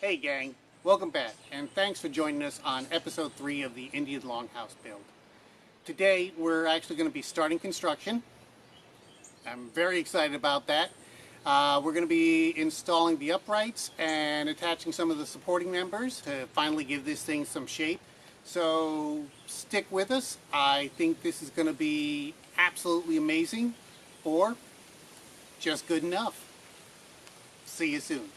Hey gang, welcome back and thanks for joining us on episode 3 of the Indian Longhouse build. Today we're actually going to be starting construction. I'm very excited about that. We're going to be installing the uprights and attaching some of the supporting members to finally give this thing some shape. So stick with us. I think this is going to be absolutely amazing, or just good enough. See you soon.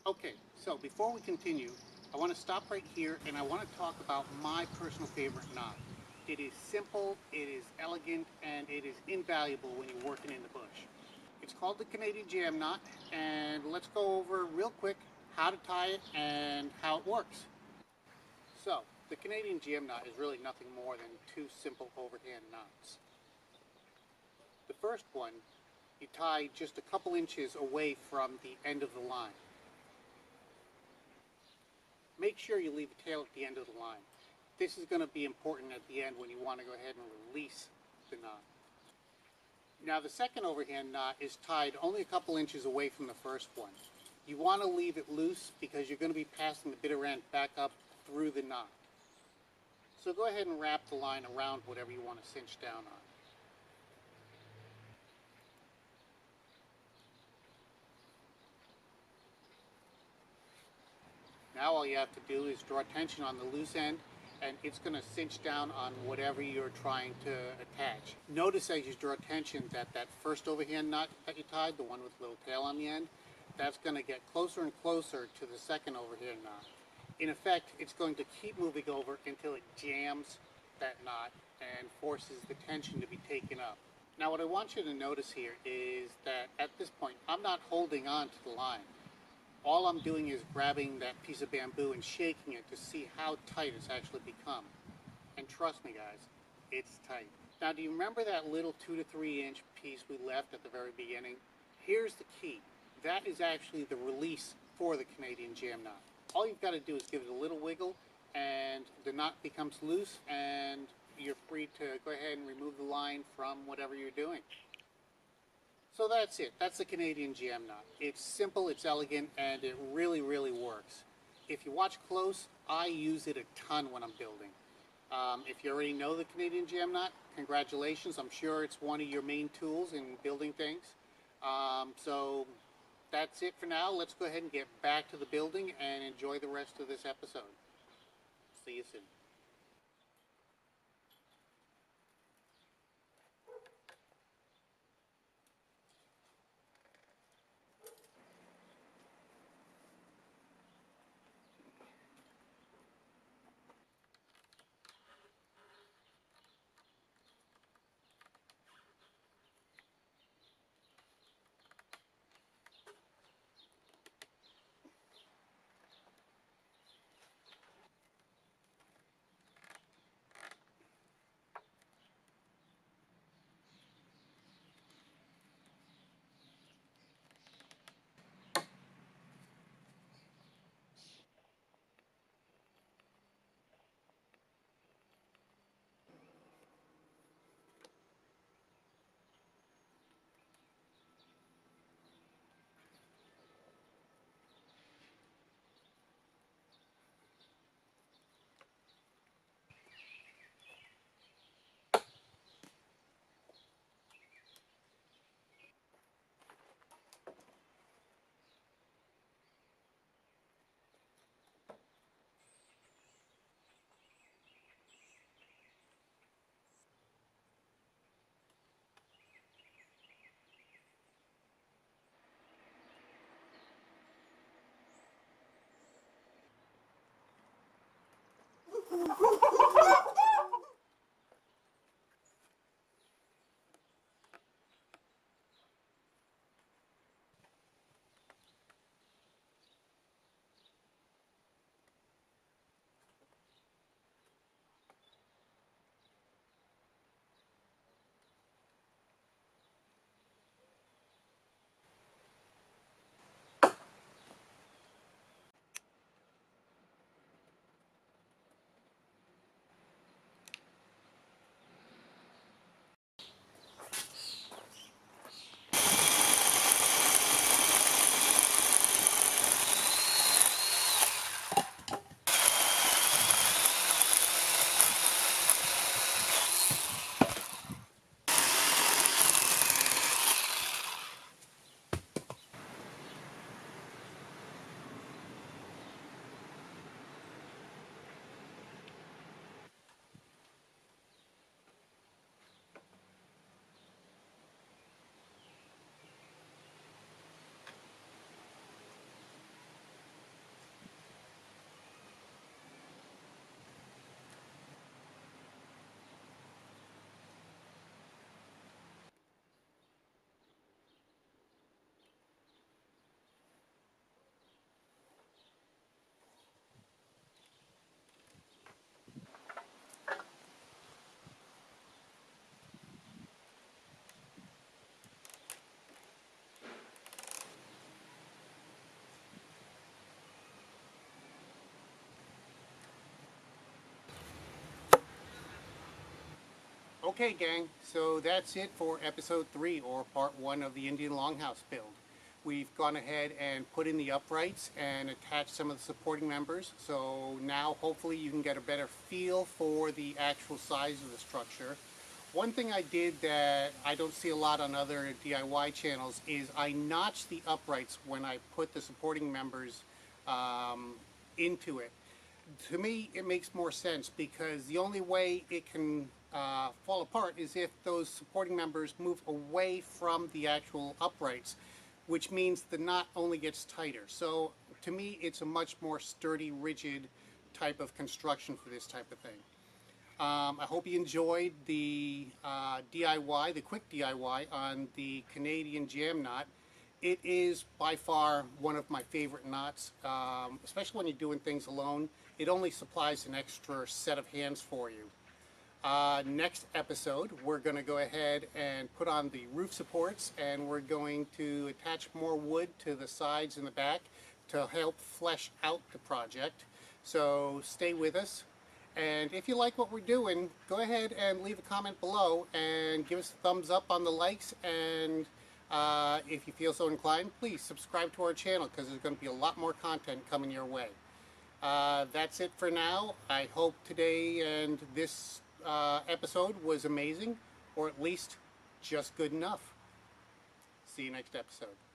Okay, so before we continue, I want to stop right here and I want to talk about my personal favorite knot. It is simple, it is elegant, and it is invaluable when you're working in the bush. It's called the Canadian Jam Knot, and let's go over real quick how to tie it and how it works. So, the Canadian Jam Knot is really nothing more than two simple overhand knots. The first one, you tie just a couple inches away from the end of the line. Make sure you leave the tail at the end of the line. This is going to be important at the end when you want to go ahead and release the knot. Now the second overhand knot is tied only a couple inches away from the first one. You want to leave it loose because you're going to be passing the bitter end back up through the knot. So go ahead and wrap the line around whatever you want to cinch down on. Now all you have to do is draw tension on the loose end, and it's going to cinch down on whatever you're trying to attach. Notice as you draw tension that that first overhand knot that you tied, the one with the little tail on the end, that's going to get closer and closer to the second overhand knot. In effect, it's going to keep moving over until it jams that knot and forces the tension to be taken up. Now what I want you to notice here is that at this point, I'm not holding on to the line. All I'm doing is grabbing that piece of bamboo and shaking it to see how tight it's actually become. And trust me guys, it's tight. Now do you remember that little 2 to 3 inch piece we left at the very beginning? Here's the key. That is actually the release for the Canadian Jam Knot. All you've got to do is give it a little wiggle and the knot becomes loose, and you're free to go ahead and remove the line from whatever you're doing. So that's it. That's the Canadian jam knot. It's simple, it's elegant, and it really, really works. If you watch close, I use it a ton when I'm building. If you already know the Canadian jam knot, congratulations. I'm sure it's one of your main tools in building things. So that's it for now. Let's go ahead and get back to the building and enjoy the rest of this episode. See you soon. Okay, gang, so that's it for episode 3, or part 1 of the Indian Longhouse build. We've gone ahead and put in the uprights and attached some of the supporting members, so now hopefully you can get a better feel for the actual size of the structure. One thing I did that I don't see a lot on other DIY channels is I notched the uprights when I put the supporting members into it. To me, it makes more sense because the only way it can fall apart is if those supporting members move away from the actual uprights, which means the knot only gets tighter. So to me, it's a much more sturdy, rigid type of construction for this type of thing. I hope you enjoyed the DIY, the quick DIY on the Canadian jam knot. It is by far one of my favorite knots, especially when you're doing things alone. It only supplies an extra set of hands for you. Next episode, we're going to go ahead and put on the roof supports, and we're going to attach more wood to the sides and the back to help flesh out the project. So stay with us. And if you like what we're doing, go ahead and leave a comment below and give us a thumbs up on the likes. And if you feel so inclined, please subscribe to our channel, because there's going to be a lot more content coming your way. That's it for now. I hope today and this episode was amazing, or at least just good enough. See you next episode.